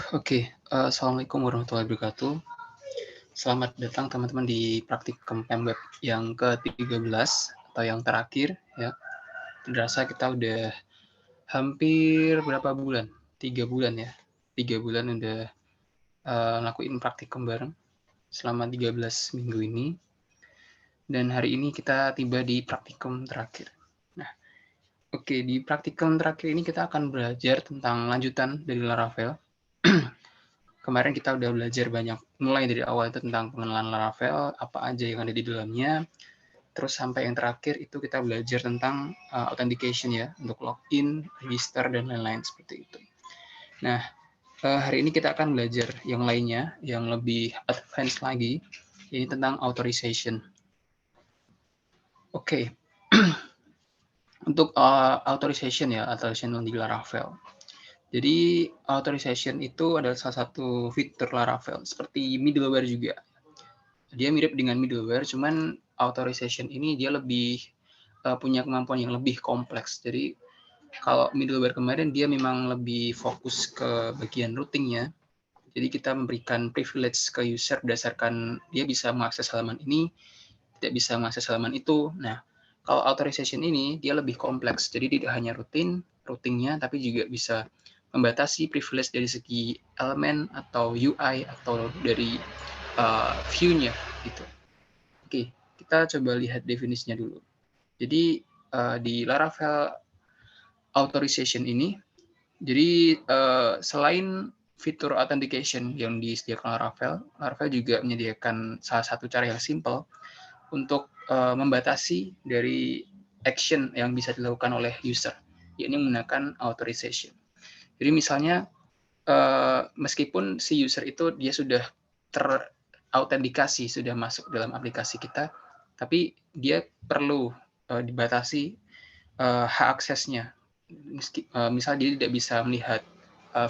Oke, assalamualaikum warahmatullahi wabarakatuh. Selamat datang teman-teman di praktikum Pemweb yang ke-13 atau yang terakhir ya. Terasa kita udah hampir berapa bulan? 3 bulan ya. 3 bulan udah ngelakuin praktikum bareng selama 13 minggu ini. Dan hari ini kita tiba di praktikum terakhir. Nah, oke, di praktikum terakhir ini kita akan belajar tentang lanjutan dari Laravel. Kemarin kita udah belajar banyak, mulai dari awal itu tentang pengenalan Laravel, apa aja yang ada di dalamnya, terus sampai yang terakhir itu kita belajar tentang authentication ya, untuk login, register, dan lain-lain seperti itu. Nah, hari ini kita akan belajar yang lainnya, yang lebih advance lagi, ini tentang authorization. Oke, untuk authorization ya, authorization di Laravel. Jadi authorization itu adalah salah satu fitur Laravel, seperti middleware juga. Dia mirip dengan middleware, cuman authorization ini dia lebih punya kemampuan yang lebih kompleks. Jadi kalau middleware kemarin dia memang lebih fokus ke bagian routingnya. Jadi kita memberikan privilege ke user berdasarkan dia bisa mengakses halaman ini, tidak bisa mengakses halaman itu. Nah, kalau authorization ini dia lebih kompleks. Jadi tidak hanya routingnya, tapi juga bisa membatasi privilege dari segi elemen atau UI atau dari view-nya gitu. Oke, kita coba lihat definisinya dulu. Jadi di Laravel authorization ini, jadi selain fitur authentication yang disediakan Laravel juga menyediakan salah satu cara yang simple untuk membatasi dari action yang bisa dilakukan oleh user, yakni menggunakan authorization. Jadi misalnya meskipun si user itu dia sudah terautentikasi, sudah masuk dalam aplikasi kita, tapi dia perlu dibatasi hak aksesnya. Misal dia tidak bisa melihat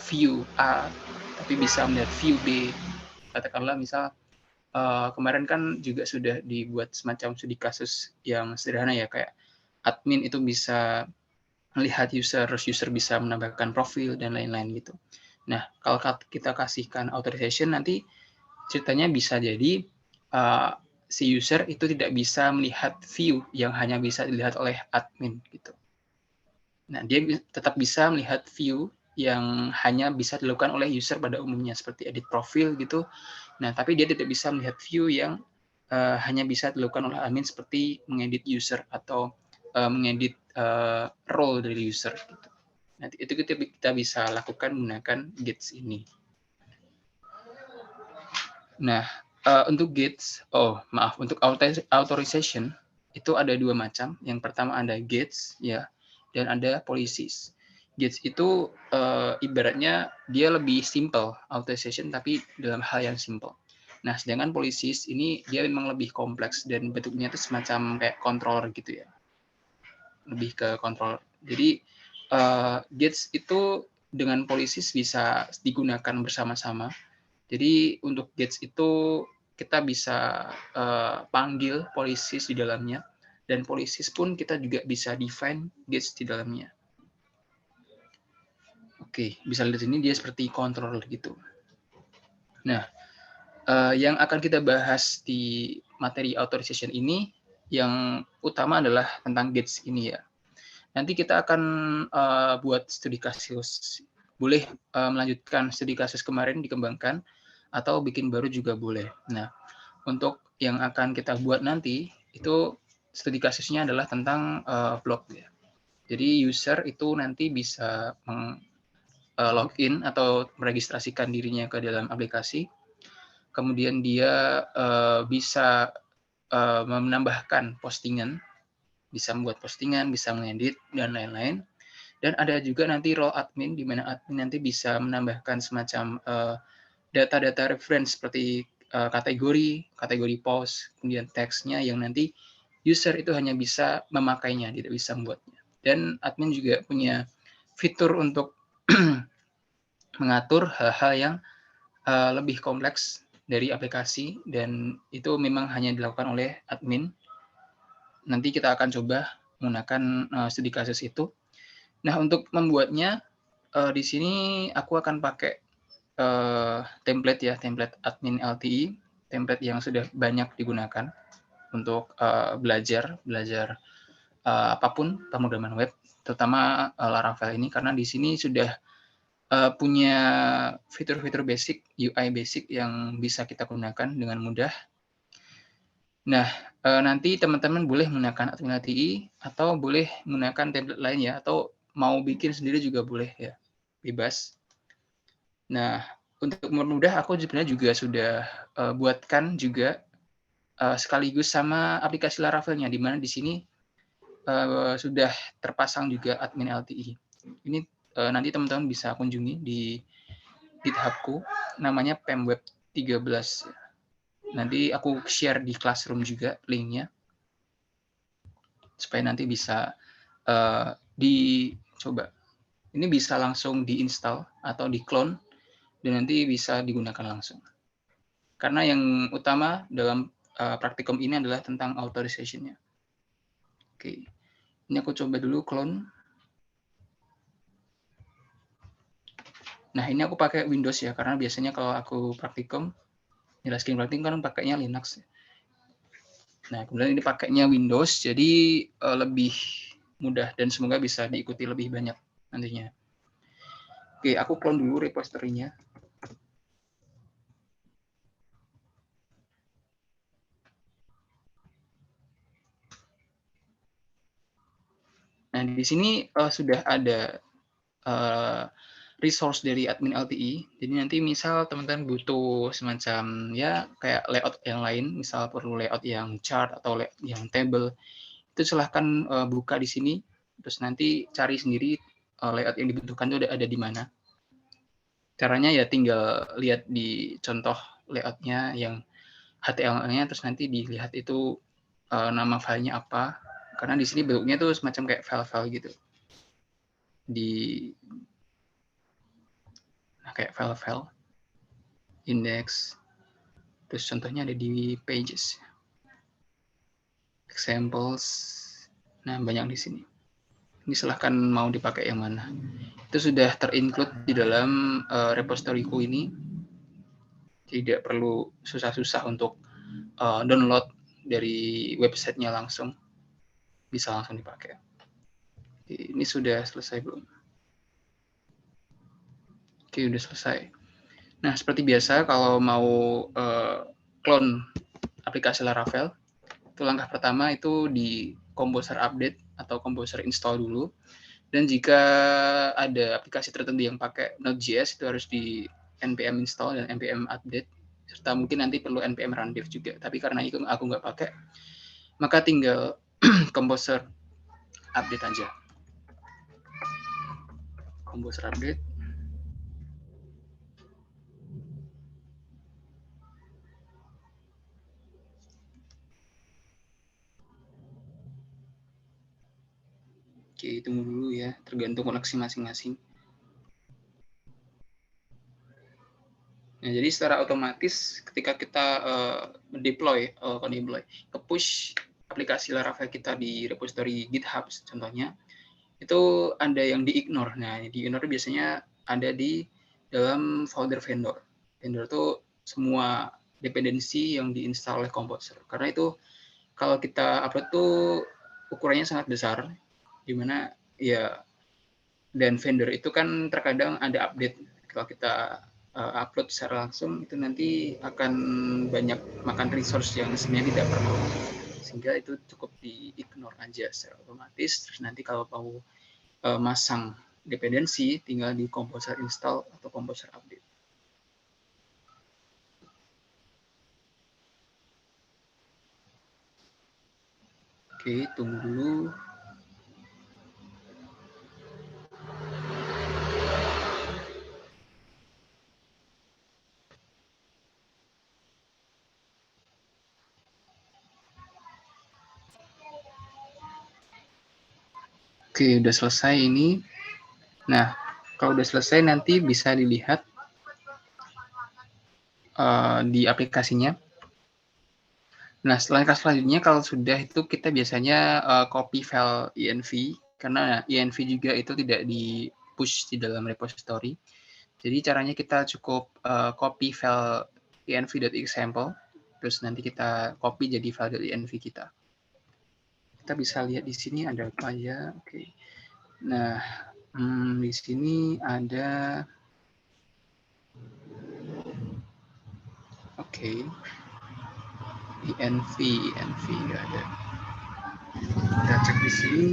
view A, tapi bisa melihat view B. Katakanlah misal kemarin kan juga sudah dibuat semacam studi kasus yang sederhana ya, kayak admin itu bisa melihat user, terus user bisa menambahkan profil dan lain-lain gitu. Nah, kalau kita kasihkan authorization nanti ceritanya bisa jadi si user itu tidak bisa melihat view yang hanya bisa dilihat oleh admin gitu. Nah, dia tetap bisa melihat view yang hanya bisa dilakukan oleh user pada umumnya seperti edit profil gitu. Nah, tapi dia tidak bisa melihat view yang hanya bisa dilakukan oleh admin seperti mengedit user atau mengedit role dari user gitu. Nanti itu kita bisa lakukan menggunakan gates ini. Nah, untuk gates, untuk authorization itu ada dua macam. Yang pertama ada gates ya, dan ada policies. Gates itu ibaratnya dia lebih simple authorization tapi dalam hal yang simple. Nah, sedangkan policies ini dia memang lebih kompleks dan bentuknya itu semacam kayak controller gitu ya. Lebih ke controller. Jadi gates itu dengan policies bisa digunakan bersama-sama. Jadi untuk gates itu kita bisa panggil policies di dalamnya, dan policies pun kita juga bisa define gates di dalamnya. Oke, bisa lihat ini dia seperti controller gitu. Nah, yang akan kita bahas di materi authorization ini, yang utama adalah tentang gates ini ya. Nanti kita akan buat studi kasus. Boleh melanjutkan studi kasus kemarin dikembangkan, atau bikin baru juga boleh. Nah, untuk yang akan kita buat nanti, itu studi kasusnya adalah tentang blog ya. Jadi user itu nanti bisa login atau meregistrasikan dirinya ke dalam aplikasi, kemudian dia bisa menambahkan postingan, bisa membuat postingan, bisa mengedit, dan lain-lain. Dan ada juga nanti role admin, di mana admin nanti bisa menambahkan semacam data-data reference seperti kategori post, kemudian teksnya yang nanti user itu hanya bisa memakainya, tidak bisa membuatnya. Dan admin juga punya fitur untuk mengatur hal-hal yang lebih kompleks dari aplikasi, dan itu memang hanya dilakukan oleh admin. Nanti kita akan coba menggunakan studi kasus itu. Nah, untuk membuatnya di sini aku akan pakai template ya, template admin LTI, template yang sudah banyak digunakan untuk belajar apapun pemrograman web, terutama Laravel ini, karena di sini sudah punya fitur-fitur basic, UI basic yang bisa kita gunakan dengan mudah. Nah, nanti teman-teman boleh menggunakan admin LTI atau boleh menggunakan template lain ya, atau mau bikin sendiri juga boleh ya, bebas. Nah, untuk mempermudah aku sebenarnya juga sudah buatkan juga sekaligus sama aplikasi Laravelnya, di mana di sini sudah terpasang juga admin LTI. Ini nanti teman-teman bisa kunjungi di GitHub-ku, namanya Pemweb 13. Nanti aku share di Classroom juga linknya, supaya nanti bisa dicoba. Ini bisa langsung diinstal atau di-clone, dan nanti bisa digunakan langsung. Karena yang utama dalam praktikum ini adalah tentang authorization-nya. Oke, ini aku coba dulu clone. Nah, ini aku pakai Windows ya, karena biasanya kalau aku praktikum, jelaskan praktikum kan pakainya Linux. Nah, kemudian ini pakainya Windows, jadi lebih mudah dan semoga bisa diikuti lebih banyak nantinya. Oke, aku clone dulu repository-nya. Nah, di sini sudah ada resource dari admin LTI. Jadi nanti misal teman-teman butuh semacam ya kayak layout yang lain, misal perlu layout yang chart atau layout yang table, itu silahkan buka di sini, terus nanti cari sendiri layout yang dibutuhkan itu ada di mana. Caranya ya tinggal lihat di contoh layoutnya yang HTML-nya, terus nanti dilihat itu nama filenya apa, karena di sini bentuknya tuh semacam kayak file-file gitu. Kayak file-file, index, terus contohnya ada di pages, examples, nah banyak di sini. Ini silahkan mau dipakai yang mana. Itu sudah terinclude di dalam repository-ku ini, tidak perlu susah-susah untuk download dari websitenya langsung, bisa langsung dipakai. Ini sudah selesai belum? Oke, udah selesai. Nah, seperti biasa kalau mau clone aplikasi Laravel, itu langkah pertama itu di Composer update atau Composer install dulu. Dan jika ada aplikasi tertentu yang pakai Node.js, itu harus di npm install dan npm update, serta mungkin nanti perlu npm run dev juga. Tapi karena itu aku nggak pakai, maka tinggal Composer update aja. Composer update. Oke, tunggu dulu ya, tergantung koneksi masing-masing. Nah, jadi secara otomatis ketika kita deploy, nge-push aplikasi Laravel kita di repository GitHub contohnya, itu ada yang di-ignore. Nah, di-ignore biasanya ada di dalam folder vendor. Vendor itu semua dependensi yang diinstal oleh Composer. Karena itu kalau kita upload tuh ukurannya sangat besar, di mana ya, dan vendor itu kan terkadang ada update. Kalau kita upload secara langsung, itu nanti akan banyak makan resource yang sebenarnya tidak perlu. Sehingga itu cukup di-ignore aja secara otomatis. Terus nanti kalau mau masang dependensi, tinggal di Composer install atau Composer update. Oke, tunggu dulu. Oke, udah selesai ini. Nah, kalau udah selesai nanti bisa dilihat di aplikasinya. Nah, langkah selanjutnya kalau sudah itu kita biasanya copy file env, karena env juga itu tidak di push di dalam repository. Jadi caranya kita cukup copy file env.example, terus nanti kita copy jadi file .env kita. Kita bisa lihat di sini ada apa ya. Oke. Nah, di sini ada env nggak ada. Kita cek di sini.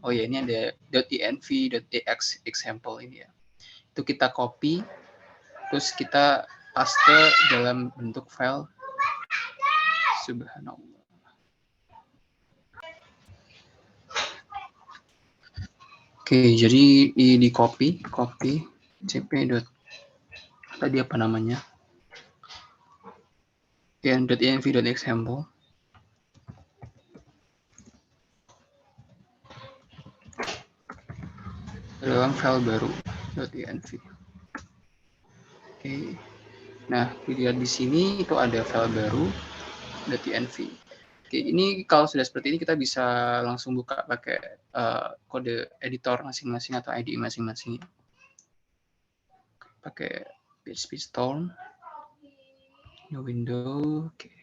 Oh ya, ini ada .env.ex example ini ya. Itu kita copy, terus kita paste dalam bentuk file. Subhanallah. Oke, jadi di copy cp. Tadi apa namanya? .env.example. Dalam file baru .env. Oke. Nah, dilihat di sini itu ada file baru .env. Oke, ini kalau sudah seperti ini kita bisa langsung buka pakai kode editor masing-masing atau IDE masing-masing. Pakai PHP Storm, new window. Oke.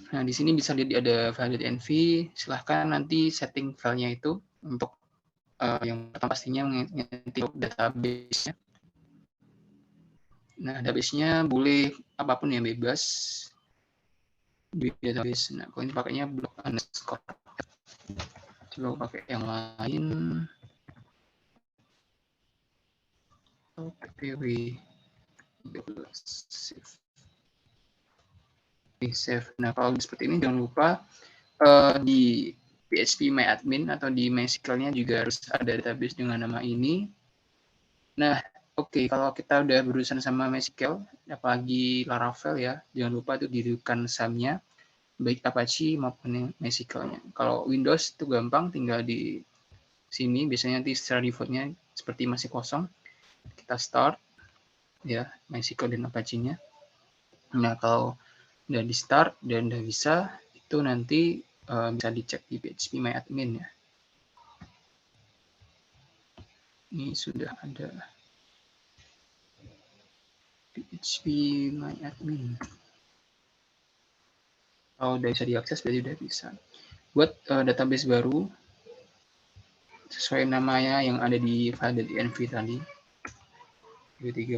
Nah, di sini bisa lihat ada file .env. Silahkan nanti setting filenya itu untuk yang pertama pastinya mengetik database-nya. Nah, database-nya boleh apapun yang bebas di database. Nah, kalau ini pakainya block underscore. Coba pakai yang lain. PPW 13 save. Nah, kalau seperti ini jangan lupa di PHP MyAdmin atau di MySQL-nya juga harus ada database dengan nama ini. Nah, oke, kalau kita udah berurusan sama MySQL, apalagi Laravel ya, jangan lupa tuh dihidupkan SAM-nya, baik Apache maupun MySQL-nya. Kalau Windows itu gampang, tinggal di sini, biasanya nanti secara default-nya seperti masih kosong, kita start, ya, MySQL dan Apache-nya. Nah, kalau udah di start dan udah bisa, itu nanti bisa dicek di PHP MyAdmin ya. Ini sudah ada PHP MyAdmin. Kalau udah bisa diakses, berarti udah bisa. Buat database baru, sesuai namanya yang ada di file .env tadi, 13.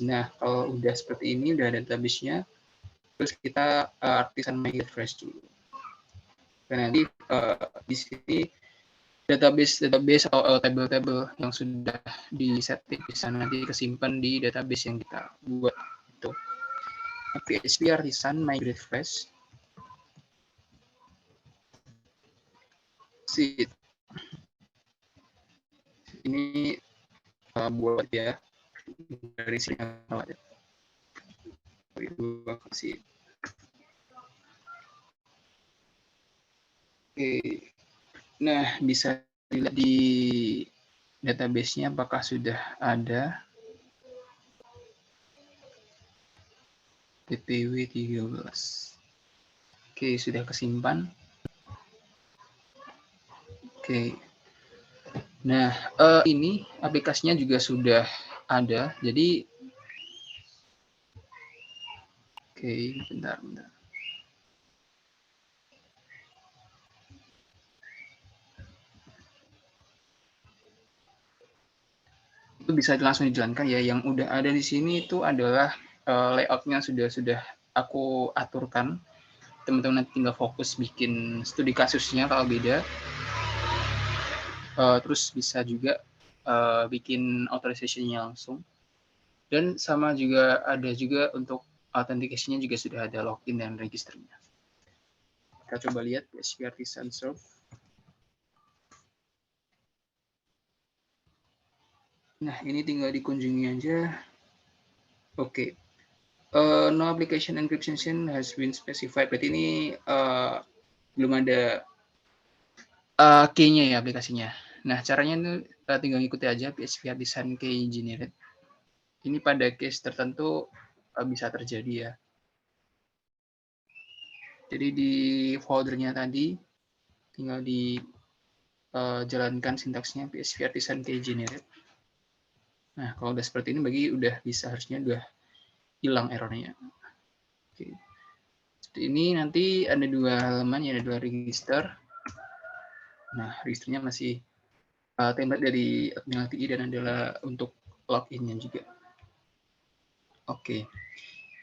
Nah, kalau udah seperti ini, udah ada database-nya, terus kita artisan migrate fresh dulu. Dan nanti di sini database atau table-table yang sudah di-setting bisa nanti kesimpan di database yang kita buat itu. PHP artisan migrate fresh. Ini buat ya dari sini. Oke. Nah, bisa dilihat di database-nya apakah sudah ada PPW 13. Oke, sudah kesimpan. Oke. Nah, ini aplikasinya juga sudah ada. Jadi, oke, bentar. Itu bisa langsung dijalankan ya. Yang udah ada di sini itu adalah layout-nya sudah aku aturkan. Teman-teman nanti tinggal fokus bikin studi kasusnya kalau beda. Terus bisa juga bikin authorization-nya langsung. Dan sama juga ada juga untuk authentication-nya juga sudah ada login dan registernya. Kita coba lihat PHP Artisan Serve. Nah, ini tinggal dikunjungi aja. Oke. No application encryption has been specified. Berarti ini belum ada key-nya ya aplikasinya. Nah, caranya itu tinggal ngikuti aja PHP Artisan Key Generate. Ini pada case tertentu bisa terjadi ya. Jadi di foldernya tadi tinggal di jalankan sintaksnya PHP artisan key generate. Nah, kalau udah seperti ini udah bisa, harusnya udah hilang errornya. Oke. Seperti ini, nanti ada 2 halaman, ya, ada 2 register. Nah, registernya masih template dari admin LTI dan adalah untuk login-nya juga. Oke.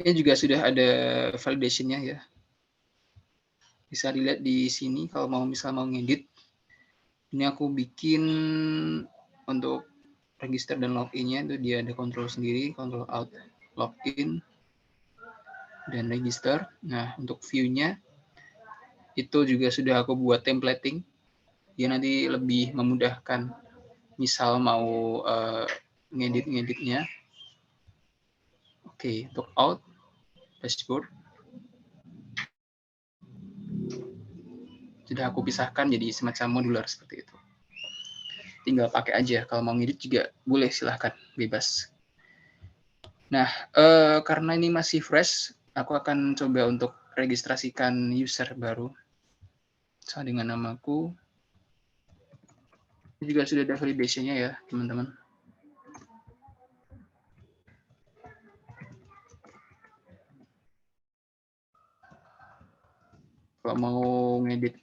Ini juga sudah ada validation-nya, ya. Bisa dilihat di sini kalau mau ngedit. Ini aku bikin untuk register dan login-nya itu dia ada kontrol sendiri, kontrol alt login dan register. Nah, untuk view-nya itu juga sudah aku buat templating. Dia nanti lebih memudahkan misal mau ngedit-ngeditnya. Oke, untuk out dashboard sudah aku pisahkan jadi semacam modular seperti itu. Tinggal pakai aja, kalau mau ngedit juga boleh, silahkan, bebas. Nah, karena ini masih fresh, aku akan coba untuk registrasikan user baru. Sama dengan namaku. Ini juga sudah ada validation-nya, ya, teman-teman. Kalau mau ngedit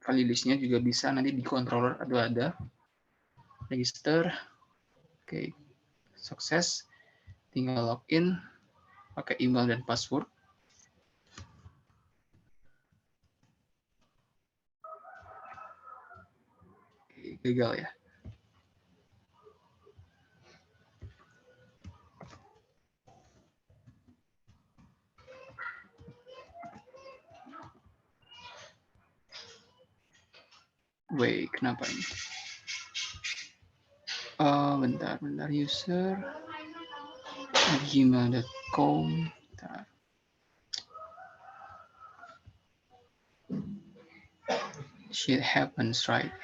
validation-nya juga bisa, nanti di controller ada. Register. Oke, sukses. Tinggal login, pakai email dan password. Oke, gagal, ya. Wait, kenapa ini? Bentar, user gmail.com. Shit happens, right?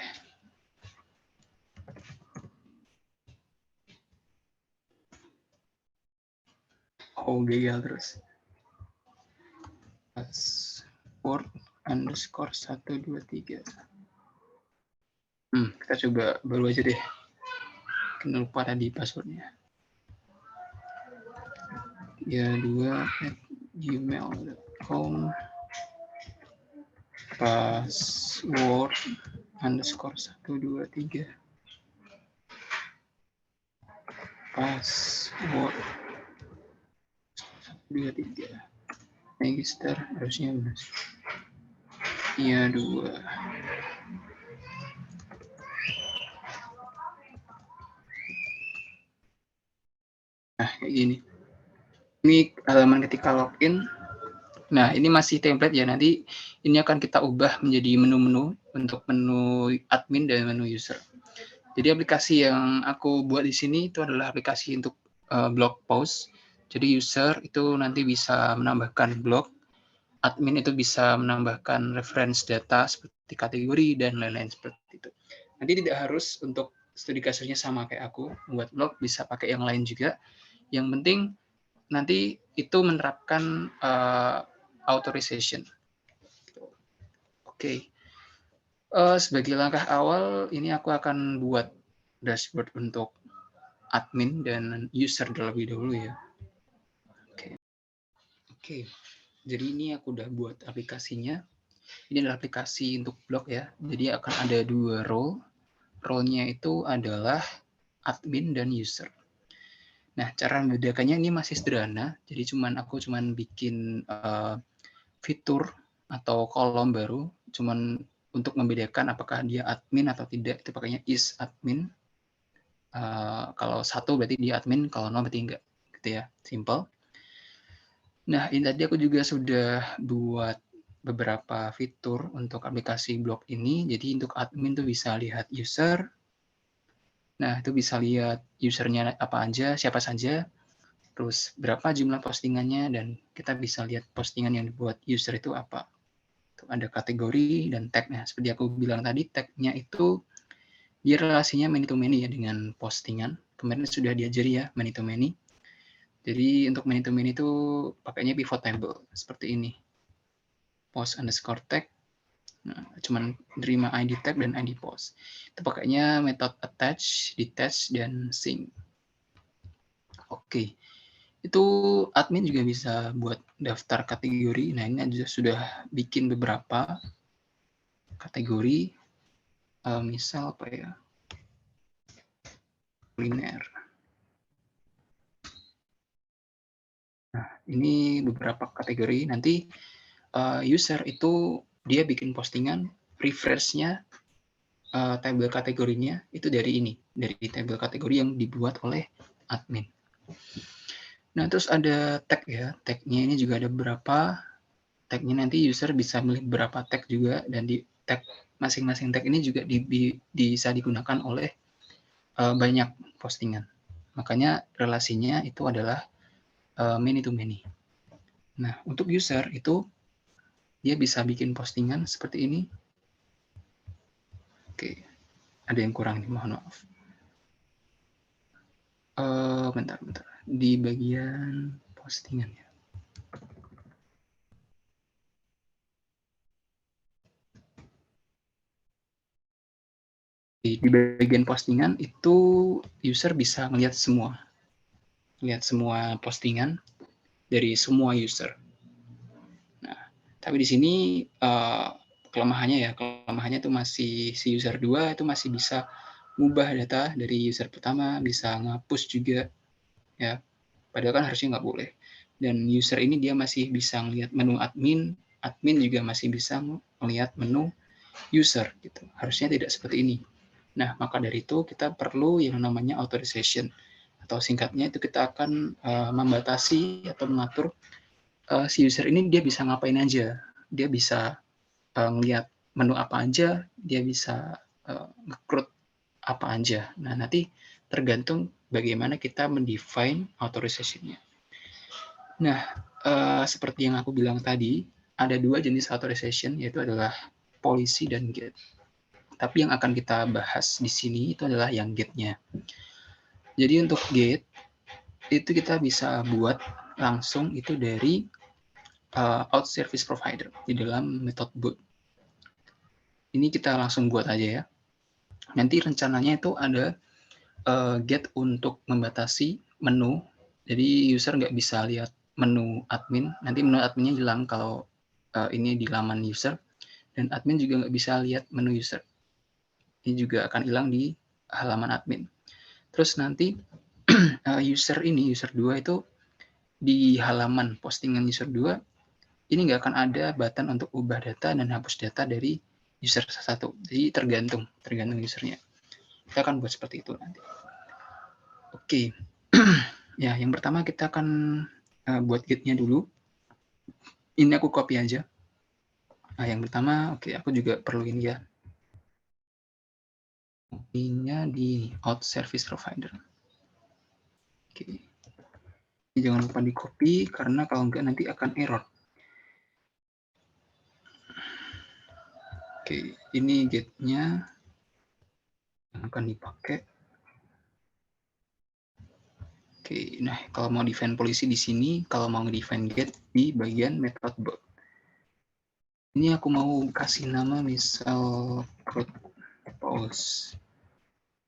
Oh, gagal terus. Password _123. Kita coba baru aja deh. Kena lupa tadi passwordnya. 32@gmail.com. Password _123. Password 123. Register harusnya benar. Iya 2. Nah, kayak gini. Ini halaman ketika login. Nah, ini masih template, ya. Nanti ini akan kita ubah menjadi menu-menu untuk menu admin dan menu user. Jadi aplikasi yang aku buat di sini itu adalah aplikasi untuk blog post. Jadi user itu nanti bisa menambahkan blog, admin itu bisa menambahkan reference data seperti kategori dan lain-lain seperti itu. Nanti tidak harus untuk studi kasusnya sama kayak aku, buat blog bisa pakai yang lain juga. Yang penting nanti itu menerapkan authorization. Oke. Sebagai langkah awal, ini aku akan buat dashboard untuk admin dan user terlebih dahulu, ya. Oke. Jadi ini aku udah buat aplikasinya. Ini adalah aplikasi untuk blog, ya. Jadi akan ada 2 role. Role-nya itu adalah admin dan user. Nah, cara membedakannya ini masih sederhana. Jadi aku bikin fitur atau kolom baru, untuk membedakan apakah dia admin atau tidak. Itu pakainya is admin. Kalau 1 berarti dia admin, kalau 0 berarti enggak. Gitu, ya, simple. Nah, ini tadi aku juga sudah buat beberapa fitur untuk aplikasi blog ini. Jadi untuk admin tuh bisa lihat user. Nah, itu bisa lihat usernya apa aja, siapa saja, terus berapa jumlah postingannya, dan kita bisa lihat postingan yang dibuat user itu apa. Tuh, ada kategori dan tag-nya. Seperti aku bilang tadi, tag-nya itu dia relasinya many to many, ya, dengan postingan. Kemarin sudah diajari, ya, many to many. Jadi untuk many to many itu pakainya pivot table seperti ini. Post _ tag, Nah, cuman terima ID tag dan ID post. Itu pakainya metode attach, detach, dan sync. Oke, itu admin juga bisa buat daftar kategori. Nah, ini juga sudah bikin beberapa kategori. Misal apa ya? Kuliner. Nah, ini beberapa kategori. Nanti user itu dia bikin postingan, refresh-nya tabel kategorinya itu dari ini, dari tabel kategori yang dibuat oleh admin. Nah, terus ada tag ya. Tag-nya ini juga ada beberapa. Tag-nya nanti user bisa milih berapa tag juga, dan di tag masing-masing tag ini juga bisa digunakan oleh banyak postingan. Makanya relasinya itu adalah many to many. Nah, untuk user itu dia bisa bikin postingan seperti ini. Oke, ada yang kurang nih, mohon maaf. Bentar. Di bagian postingan ya. Di bagian postingan itu user bisa melihat semua postingan dari semua user. Nah, tapi di sini kelemahannya itu masih si user 2 itu masih bisa mengubah data dari user pertama, bisa ngapus juga ya. Padahal kan harusnya nggak boleh. Dan user ini dia masih bisa melihat menu admin, admin juga masih bisa melihat menu user gitu. Harusnya tidak seperti ini. Nah, maka dari itu kita perlu yang namanya authorization, atau singkatnya itu kita akan membatasi atau mengatur si user ini dia bisa ngapain aja. Dia bisa ngelihat menu apa aja, dia bisa nge-create apa aja. Nah, nanti tergantung bagaimana kita mendefine authorization-nya. Nah, seperti yang aku bilang tadi, ada dua jenis authorization, yaitu adalah policy dan get. Tapi yang akan kita bahas di sini itu adalah yang get-nya. Jadi untuk get, itu kita bisa buat langsung itu dari out service provider di dalam metode boot. Ini kita langsung buat aja ya. Nanti rencananya itu ada get untuk membatasi menu. Jadi user nggak bisa lihat menu admin. Nanti menu adminnya hilang kalau ini di laman user. Dan admin juga nggak bisa lihat menu user. Ini juga akan hilang di halaman admin. Terus nanti user 2 itu di halaman postingan user 2 ini nggak akan ada button untuk ubah data dan hapus data dari user satu. Jadi tergantung usernya. Kita akan buat seperti itu nanti. Oke. Ya, yang pertama kita akan buat get-nya dulu. Ini aku copy aja. Nah, yang pertama, oke, aku juga perlu ini ya. Copy-nya di out service provider. Oke. Ini jangan lupa di copy karena kalau enggak nanti akan error. Oke, ini get-nya yang akan dipakai. Oke, nah kalau mau define polisi di sini, kalau mau define get di bagian method bot. Ini aku mau kasih nama misal post.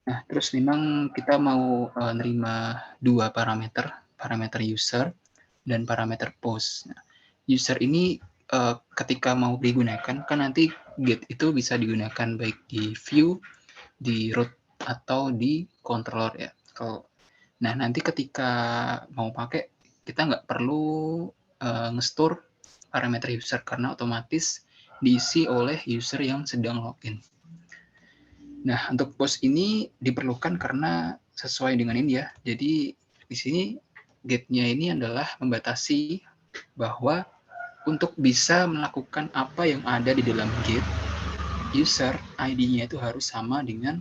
Nah, terus memang kita mau nerima dua parameter user dan parameter post. Nah, user ini ketika mau digunakan, kan nanti get itu bisa digunakan baik di view, di root, atau di controller ya. Nah, nanti ketika mau pakai, kita nggak perlu nge-store parameter user karena otomatis diisi oleh user yang sedang login. Nah, untuk post ini diperlukan karena sesuai dengan ini ya. Jadi di sini get-nya ini adalah membatasi bahwa untuk bisa melakukan apa yang ada di dalam get, user ID-nya itu harus sama dengan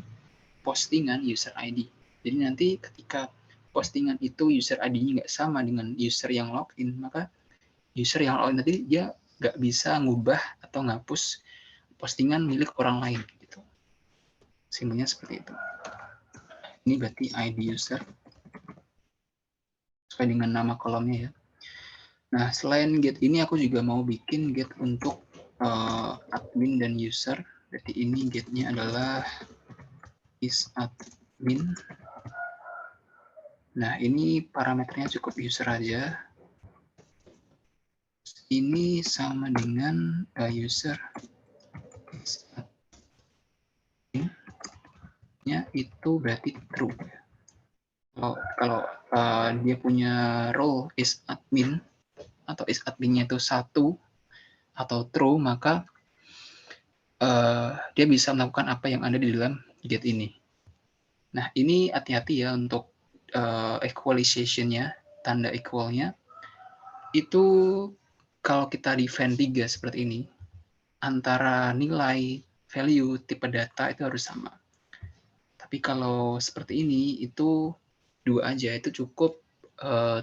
postingan user ID. Jadi nanti ketika postingan itu user ID-nya nggak sama dengan user yang login, maka user yang login tadi dia nggak bisa ngubah atau ngapus postingan milik orang lain. Gitu. Simpelnya seperti itu. Ini berarti ID user sesuai dengan nama kolomnya ya. Nah, selain get ini aku juga mau bikin get untuk admin dan user. Berarti ini get-nya adalah isAdmin. Nah, ini parameternya cukup user aja. Ini sama dengan user isAdmin-nya itu berarti true. Kalau dia punya role isAdmin atau isAdmin-nya itu 1 atau true, maka dia bisa melakukan apa yang ada di dalam get ini. Nah, ini hati-hati ya untuk equalization-nya, tanda equal-nya. Itu kalau kita define 3 seperti ini, antara nilai, value, tipe data itu harus sama. Tapi kalau seperti ini, itu 2 aja, itu cukup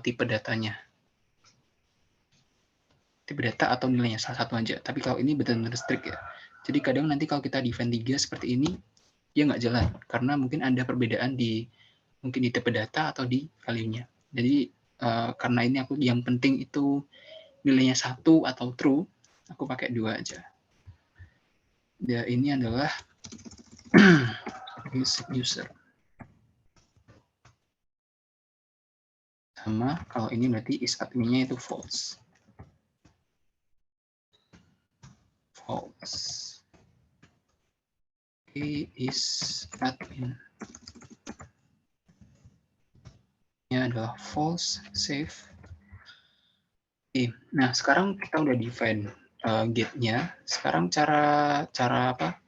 tipe datanya. Tipe data atau nilainya, salah satu aja. Tapi kalau ini benar-benar strict ya. Jadi kadang nanti kalau kita define 3 seperti ini, dia nggak jalan karena mungkin ada perbedaan mungkin di tipe data atau di value-nya. Jadi karena ini aku yang penting itu nilainya 1 atau true, aku pakai 2 aja. Ya, ini adalah user. Sama kalau ini berarti isAdmin-nya itu false. False. isAdmin nya adalah false, save. Oke, nah sekarang kita udah define get-nya. Sekarang cara apa?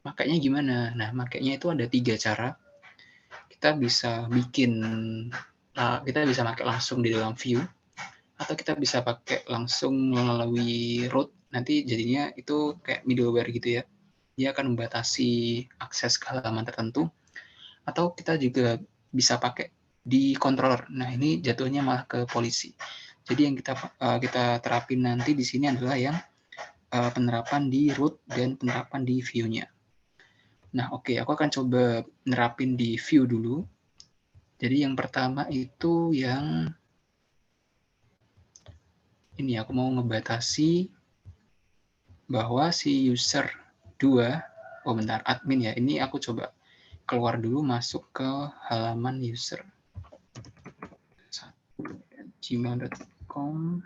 Makanya gimana? Nah, makanya itu ada 3 cara. Kita bisa kita bisa pakai langsung di dalam view, atau kita bisa pakai langsung melalui root. Nanti jadinya itu kayak middleware gitu ya. Dia akan membatasi akses ke halaman tertentu. Atau kita juga bisa pakai di controller. Nah, ini jatuhnya malah ke polisi. Jadi yang kita terapin nanti di sini adalah yang penerapan di root dan penerapan di view-nya. Nah, oke, aku akan coba nerapin di view dulu. Jadi yang pertama itu yang ini, aku mau ngebatasi bahwa si user 2, bentar, admin ya, ini aku coba keluar dulu, masuk ke halaman user 1@gmail.com.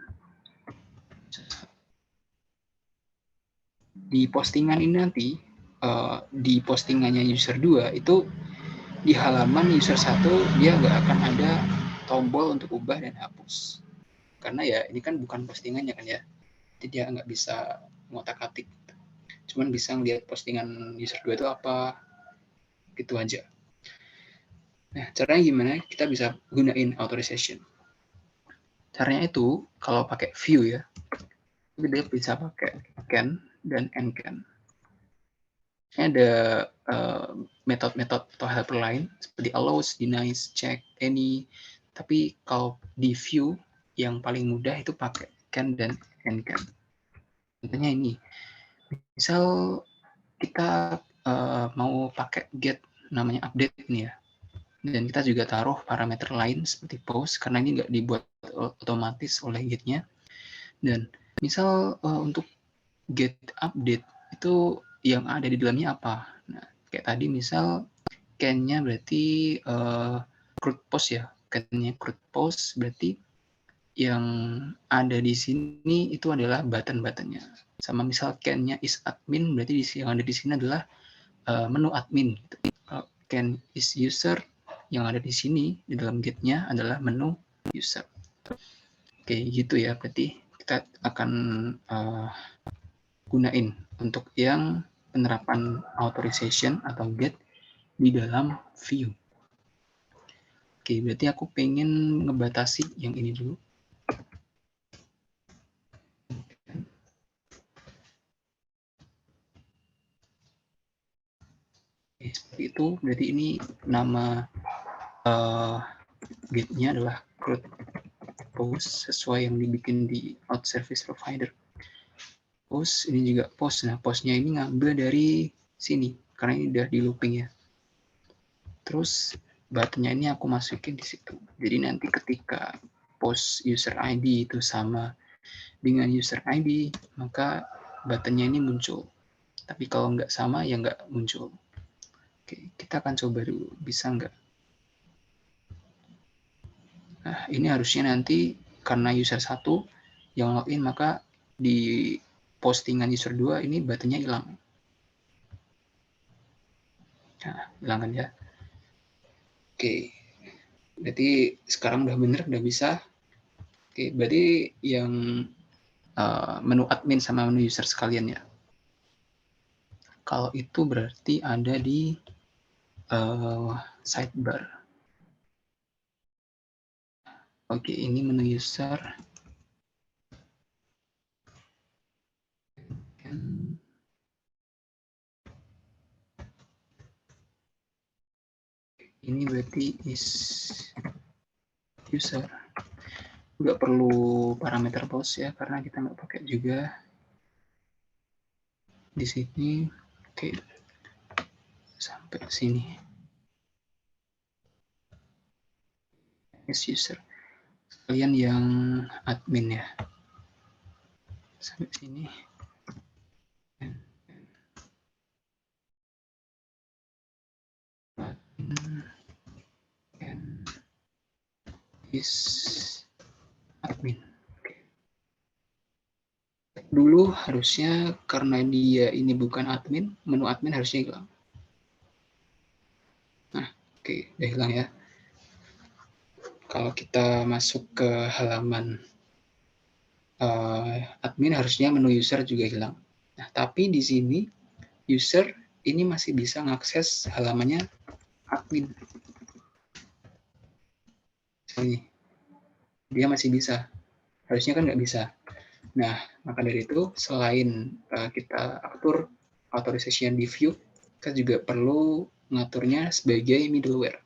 Di postingan ini nanti, di postingannya user 2 itu di halaman user 1 dia nggak akan ada tombol untuk ubah dan hapus. Karena ya ini kan bukan postingannya kan ya, jadi dia nggak bisa ngotak-atik. Cuman bisa ngeliat postingan user 2 itu apa, gitu aja. Nah, caranya gimana? Kita bisa gunain authorization. Caranya itu, kalau pakai view ya, dia bisa pakai can dan ncan. Ini ada metode-metode atau helper lain, seperti allows, denies, check, any. Tapi kalau di view, yang paling mudah itu pakai can dan ncan. Contohnya ini, misal kita mau pakai get namanya update nih ya, dan kita juga taruh parameter lain seperti post karena ini nggak dibuat otomatis oleh get-nya. Dan misal untuk get update itu yang ada di dalamnya apa? Nah, kayak tadi misal can-nya berarti CRUD post ya, can-nya CRUD post berarti yang ada di sini itu adalah button-buttonnya. Sama misal can-nya is admin, berarti yang ada di sini adalah menu admin. Kalau can is user, yang ada di sini di dalam get-nya adalah menu user. Oke, gitu ya. Berarti kita akan gunain untuk yang penerapan authorization atau get di dalam view. Oke, berarti aku pengen ngebatasi yang ini dulu. Seperti itu, berarti ini nama get-nya adalah CRUD post sesuai yang dibikin di out service provider. Post, ini juga post. Nah, postnya ini ngambil dari sini, karena ini udah di looping ya. Terus buttonnya ini aku masukin di situ. Jadi nanti ketika post user ID itu sama dengan user ID, maka buttonnya ini muncul. Tapi kalau nggak sama, ya nggak muncul. Oke, kita akan coba dulu, bisa nggak? Nah, ini harusnya nanti karena user 1 yang login, maka di postingan user 2 ini buttonnya hilang. Nah, hilang kan ya. Oke, berarti sekarang udah bener, udah bisa. Oke, berarti yang menu admin sama menu user sekalian ya. Kalau itu berarti ada di sidebar. Oke, ini menu user. Ini berarti is user. Nggak perlu parameter post ya, karena kita nggak pakai juga di sini. Oke, sampai sini. Is user. Kalian yang admin ya. Sampai sini. Is admin. Dulu harusnya karena dia ini bukan admin, menu admin harusnya hilang. Nah, oke, udah hilang ya. Kalau kita masuk ke halaman admin, harusnya menu user juga hilang. Nah, tapi di sini user ini masih bisa mengakses halamannya admin. Ini dia masih bisa. Harusnya kan nggak bisa. Nah, maka dari itu selain kita atur authorization di view, kita juga perlu mengaturnya sebagai middleware.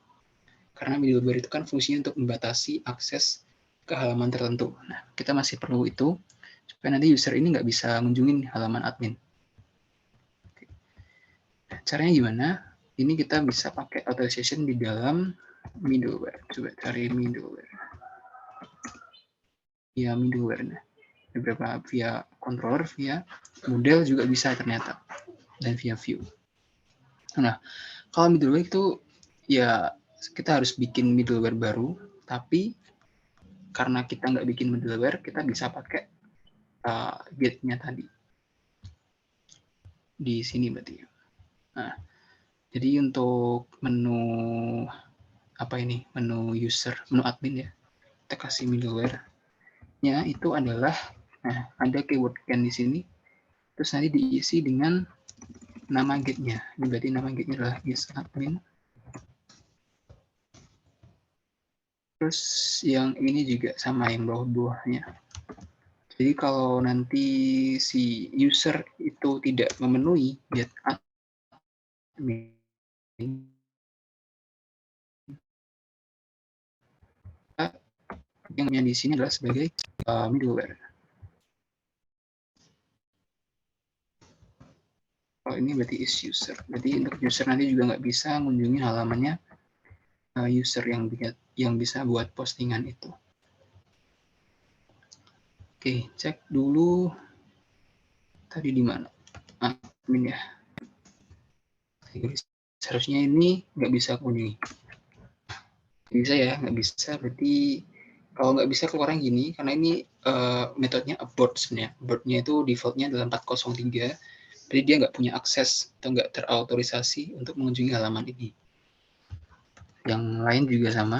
Karena middleware itu kan fungsinya untuk membatasi akses ke halaman tertentu. Nah, kita masih perlu itu supaya nanti user ini nggak bisa mengunjungi halaman admin. Caranya gimana? Ini kita bisa pakai authorization di dalam middleware. Coba cari middleware. Ya, middleware. Nah, beberapa via controller, via model juga bisa ternyata. Dan via view. Nah, kalau middleware itu ya kita harus bikin middleware baru, tapi karena kita nggak bikin middleware, kita bisa pakai gate-nya tadi. Di sini berarti. Nah, jadi untuk menu apa ini? Menu user, menu admin ya. Kita kasih middleware-nya itu adalah ada keyword can di sini. Terus nanti diisi dengan nama gate-nya. Ini berarti nama gate-nya adalah is-admin. Terus yang ini juga sama yang bawah-bawahnya. Jadi kalau nanti si user itu tidak memenuhi get admin, yang di sini adalah sebagai middleware. Kalau ini berarti is user. Berarti untuk user nanti juga nggak bisa mengunjungi halamannya user yang bisa buat postingan itu. Oke, cek dulu tadi di mana admin ya. Seharusnya ini nggak bisa kunjungi. Bisa ya, nggak bisa. Berarti kalau nggak bisa keluarnya gini, karena ini metodenya abort sebenarnya. Abortnya itu defaultnya adalah 403. Jadi dia nggak punya akses atau nggak terautorisasi untuk mengunjungi halaman ini. Yang lain juga sama,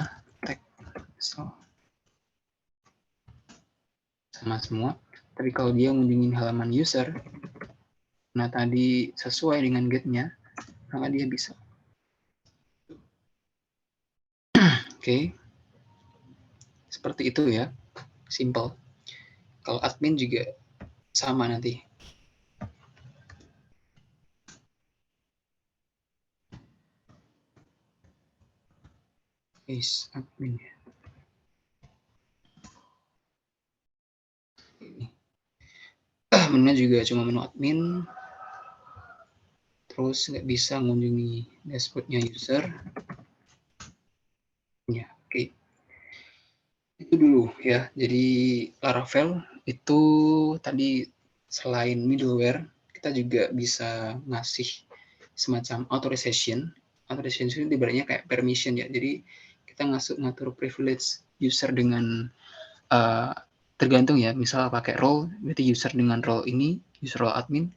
sama semua. Tapi kalau dia mengunjungi halaman user, nah tadi sesuai dengan get-nya, maka dia bisa. Oke, seperti itu ya, simple. Kalau admin juga sama nanti. Is admin. Ini. Menunya juga cuma menu admin. Terus nggak bisa mengunjungi dashboardnya user. Ya, oke. Itu dulu ya. Jadi Laravel itu tadi selain middleware, kita juga bisa ngasih semacam authorization. Authorization itu ibaratnya kayak permission ya. Jadi kita ngatur privilege user dengan tergantung ya. Misal pakai role, berarti user dengan role ini, user role admin,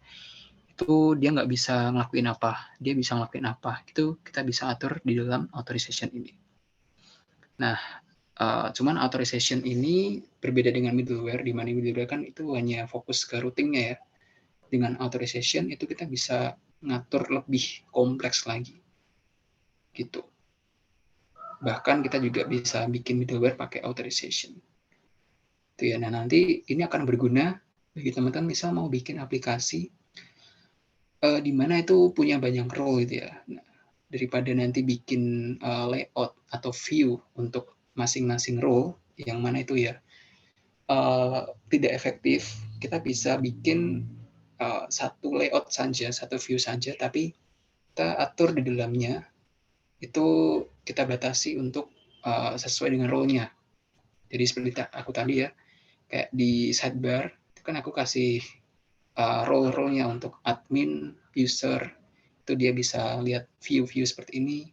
itu dia nggak bisa ngelakuin apa, dia bisa ngelakuin apa. Itu kita bisa atur di dalam authorization ini. Nah, cuman authorization ini berbeda dengan middleware, di mana middleware kan itu hanya fokus ke routingnya ya. Dengan authorization itu kita bisa ngatur lebih kompleks lagi. Gitu. Bahkan kita juga bisa bikin middleware pakai authorization. Itu ya. Nah, nanti ini akan berguna bagi teman-teman misal mau bikin aplikasi di mana itu punya banyak role gitu ya. Nah, daripada nanti bikin layout atau view untuk masing-masing role yang mana itu ya tidak efektif, kita bisa bikin satu layout saja, satu view saja, tapi kita atur di dalamnya itu kita batasi untuk sesuai dengan role-nya. Jadi seperti aku tadi ya, kayak di sidebar itu kan aku kasih role-nya untuk admin, user, itu dia bisa lihat view-view seperti ini.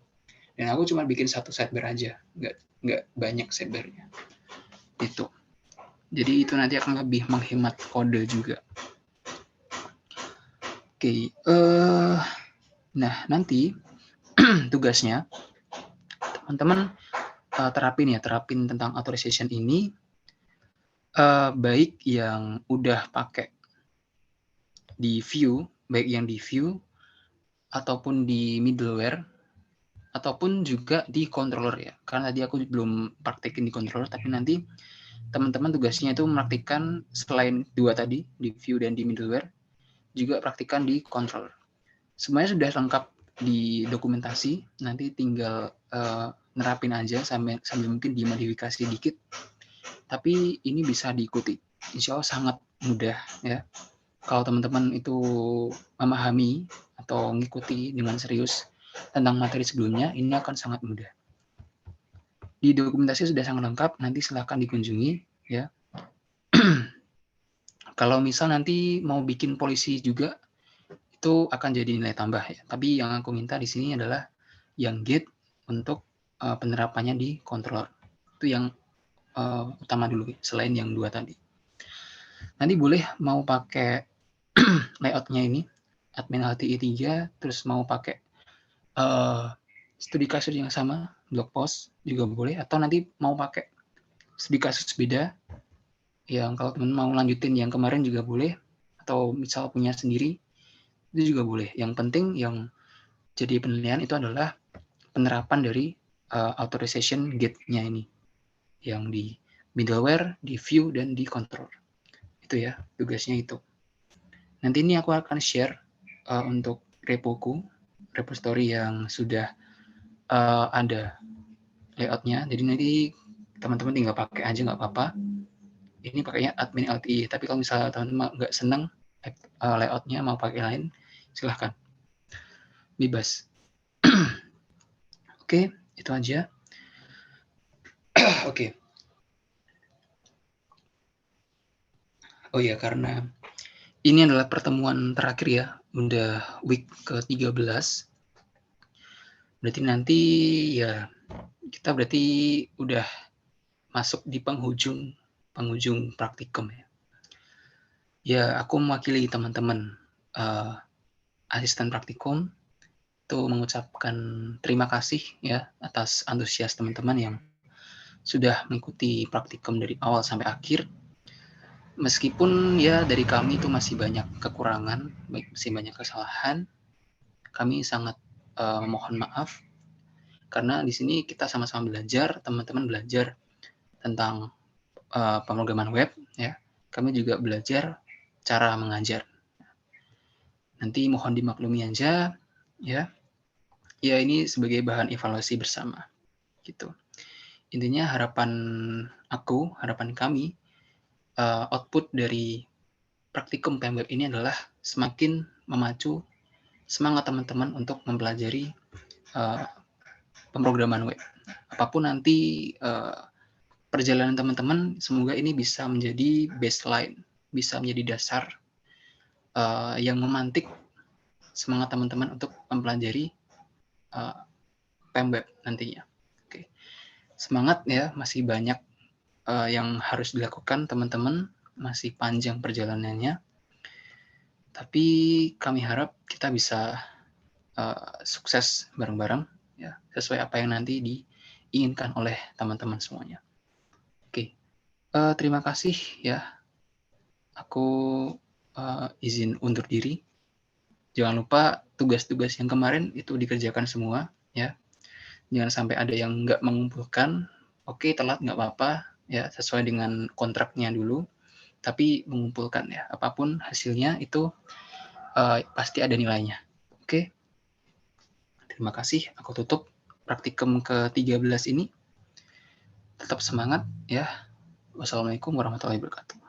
Dan aku cuma bikin satu sidebar aja, nggak banyak sidebarnya. Itu. Jadi itu nanti akan lebih menghemat kode juga. Oke, nah nanti tugasnya teman-teman terapin tentang authorization ini, baik yang udah pakai di view, baik yang di view ataupun di middleware ataupun juga di controller ya. Karena tadi aku belum praktekin di controller, tapi nanti teman-teman tugasnya itu mempraktikkan selain dua tadi di view dan di middleware, juga praktikkan di controller. Semuanya sudah lengkap di dokumentasi, nanti tinggal nerapin aja sambil mungkin dimodifikasi dikit, tapi ini bisa diikuti. Insya Allah sangat mudah ya. Kalau teman-teman itu memahami atau mengikuti dengan serius tentang materi sebelumnya, ini akan sangat mudah. Di dokumentasi sudah sangat lengkap, nanti silahkan dikunjungi ya. Kalau misal nanti mau bikin polisi juga, itu akan jadi nilai tambah ya. Tapi yang aku minta di sini adalah yang gate untuk penerapannya di controller. Itu yang utama dulu, selain yang dua tadi. Nanti boleh mau pakai layoutnya ini, admin LTI 3, terus mau pakai studi kasus yang sama, blog post juga boleh, atau nanti mau pakai studi kasus beda, yang kalau teman mau lanjutin yang kemarin juga boleh, atau misal punya sendiri, itu juga boleh. Yang penting yang jadi penilaian itu adalah penerapan dari authorization gate-nya ini, yang di middleware, di view, dan di control. Itu ya, tugasnya itu. Nanti ini aku akan share untuk repoku, repository yang sudah ada layoutnya. Jadi nanti teman-teman tinggal pakai aja, nggak apa-apa. Ini pakainya admin LTI. Tapi kalau misalnya teman-teman nggak senang layoutnya, mau pakai lain, silahkan. Bebas. Oke, itu aja. Oke. Oh ya, karena ini adalah pertemuan terakhir ya, udah week ke-13. Berarti nanti ya kita berarti udah masuk di penghujung praktikum ya. Ya, aku mewakili teman-teman asisten praktikum itu mengucapkan terima kasih ya atas antusias teman-teman yang sudah mengikuti praktikum dari awal sampai akhir. Meskipun ya dari kami itu masih banyak kekurangan, masih banyak kesalahan, kami sangat mohon maaf karena di sini kita sama-sama belajar, teman-teman belajar tentang pemrograman web ya. Kami juga belajar cara mengajar. Nanti mohon dimaklumi aja ya. Ya ini sebagai bahan evaluasi bersama gitu. Intinya harapan kami output dari praktikum PMWeb ini adalah semakin memacu semangat teman-teman untuk mempelajari pemrograman web. Apapun nanti perjalanan teman-teman, semoga ini bisa menjadi baseline, bisa menjadi dasar yang memantik semangat teman-teman untuk mempelajari PMWeb nantinya. Oke. Semangat ya, masih banyak yang harus dilakukan teman-teman, masih panjang perjalanannya. Tapi kami harap kita bisa sukses bareng-bareng ya, sesuai apa yang nanti diinginkan oleh teman-teman semuanya. Oke, terima kasih ya. Aku izin undur diri. Jangan lupa tugas-tugas yang kemarin itu dikerjakan semua ya. Jangan sampai ada yang nggak mengumpulkan. Oke, telat nggak apa-apa ya, sesuai dengan kontraknya dulu. Tapi mengumpulkan ya, apapun hasilnya itu pasti ada nilainya. Oke, terima kasih. Aku tutup praktikum ke-13 ini. Tetap semangat ya. Wassalamualaikum warahmatullahi wabarakatuh.